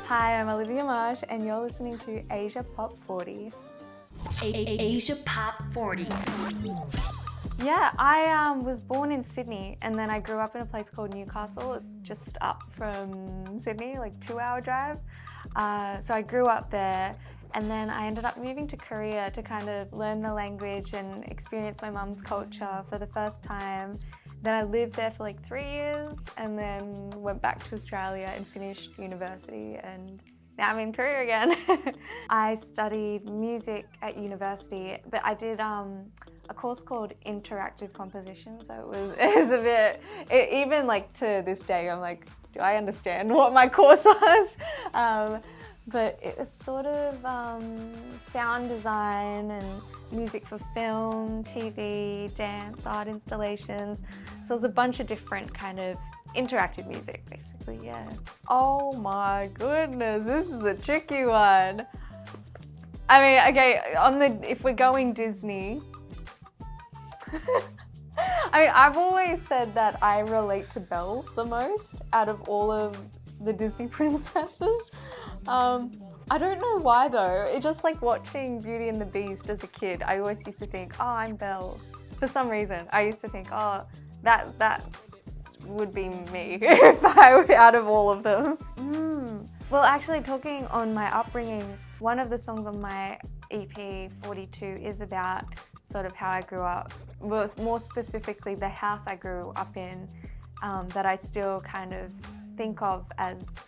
Hi, I'm Olivia Marsh and you're listening to Asia Pop 40. Asia Pop 40. Yeah, I was born in Sydney and then I grew up in a place called Newcastle. It's just up from Sydney, like 2-hour drive. So I grew up there and then I ended up moving to Korea to kind of learn the language and experience my mum's culture for the first time. Then I lived there for like 3 years and then went back to Australia and finished university, and now I'm in Korea again. I studied music at university, but I did a course called interactive composition, so it was a bit, even like to this day I'm like, do I understand what my course was? But it was sort of sound design and music for film, TV, dance, art installations. So there's a bunch of different kind of interactive music, basically, yeah. Oh my goodness, this is a tricky one. I mean, okay, if we're going Disney, I mean, I've always said that I relate to Belle the most out of all of the Disney princesses. I don't know why though. It's just like watching Beauty and the Beast as a kid. I always used to think, oh, I'm Belle. For some reason, I used to think, oh, that would be me if I were out of all of them. Well, actually, talking on my upbringing, one of the songs on my EP 42 is about sort of how I grew up. Well, more specifically, the house I grew up in, that I still kind of think of as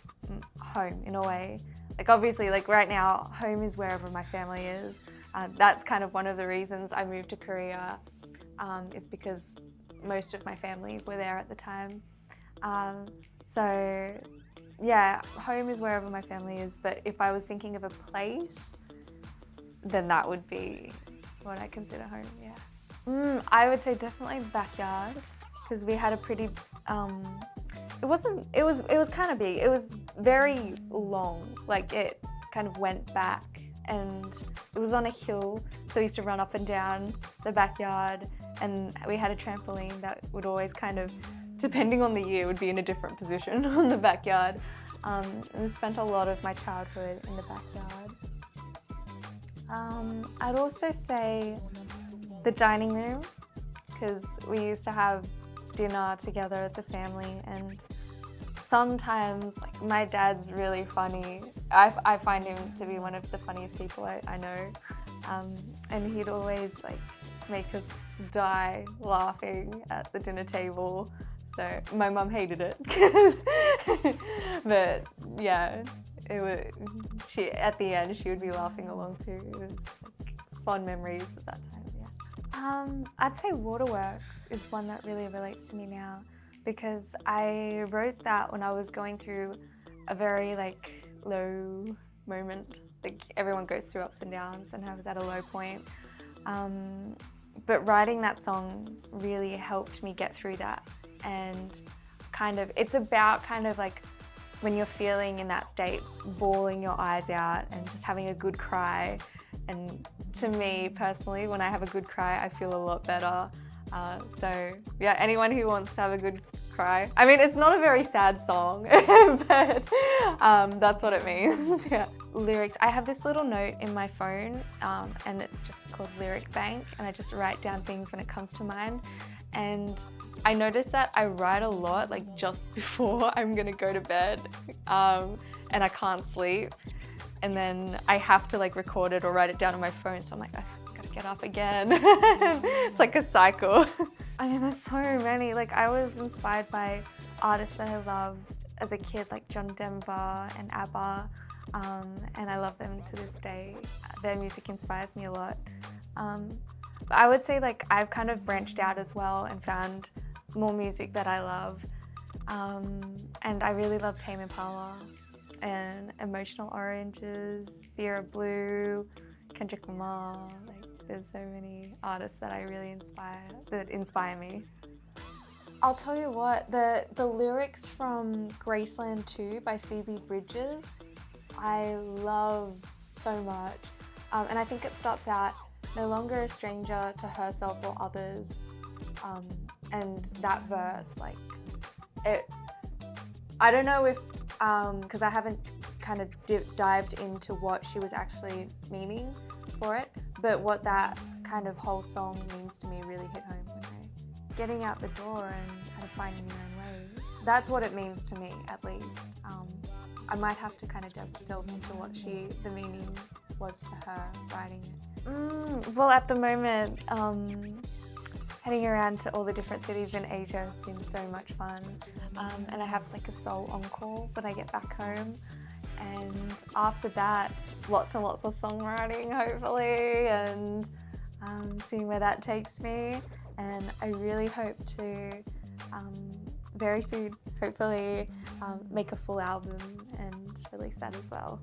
home in a way. Like obviously, like right now, home is wherever my family is. That's kind of one of the reasons I moved to Korea, is because most of my family were there at the time. So yeah, home is wherever my family is, but if I was thinking of a place, then that would be what I consider home, yeah. I would say definitely backyard, because we had a pretty, it was kind of big. It was very long, like it kind of went back and it was on a hill. So we used to run up and down the backyard, and we had a trampoline that would always kind of, depending on the year, would be in a different position on the backyard. And I spent a lot of my childhood in the backyard. I'd also say the dining room, because we used to have dinner together as a family, and sometimes like my dad's really funny. I find him to be one of the funniest people I know, and he'd always like make us die laughing at the dinner table. So my mum hated it, but yeah, at the end she would be laughing along too. It was like fond memories at that time, yeah. I'd say Waterworks is one that really relates to me now, because I wrote that when I was going through a very like low moment. Like everyone goes through ups and downs, and I was at a low point. But writing that song really helped me get through that, and kind of, it's about kind of like when you're feeling in that state, bawling your eyes out and just having a good cry. And to me personally, when I have a good cry, I feel a lot better. So yeah, anyone who wants to have a good cry. I mean, it's not a very sad song, but that's what it means, yeah. Lyrics, I have this little note in my phone, and it's just called Lyric Bank, and I just write down things when it comes to mind. And I noticed that I write a lot like just before I'm gonna go to bed, and I can't sleep. And then I have to like record it or write it down on my phone, so I'm like, I gotta get up again. It's like a cycle. I mean, there's so many. Like I was inspired by artists that I loved as a kid, like John Denver and ABBA, and I love them to this day. Their music inspires me a lot. But I would say like I've kind of branched out as well and found more music that I love. And I really love Tame Impala and Emotional Oranges, Vera Blue, Kendrick Lamar. Like there's so many artists that I really inspire me. I'll tell you what, the lyrics from Graceland 2 by Phoebe Bridgers, I love so much. And I think it starts out, no longer a stranger to herself or others. And that verse, like, I don't know if, because I haven't kind of dived into what she was actually meaning for it. But what that kind of whole song means to me really hit home for me. Getting out the door and kind of finding your own way. That's what it means to me, at least. I might have to kind of delve into what the meaning was for her writing it. Well, at the moment, heading around to all the different cities in Asia has been so much fun. And I have like a soul encore when I get back home. And after that, lots and lots of songwriting, hopefully, and seeing where that takes me. And I really hope to, very soon, hopefully, make a full album and release that as well.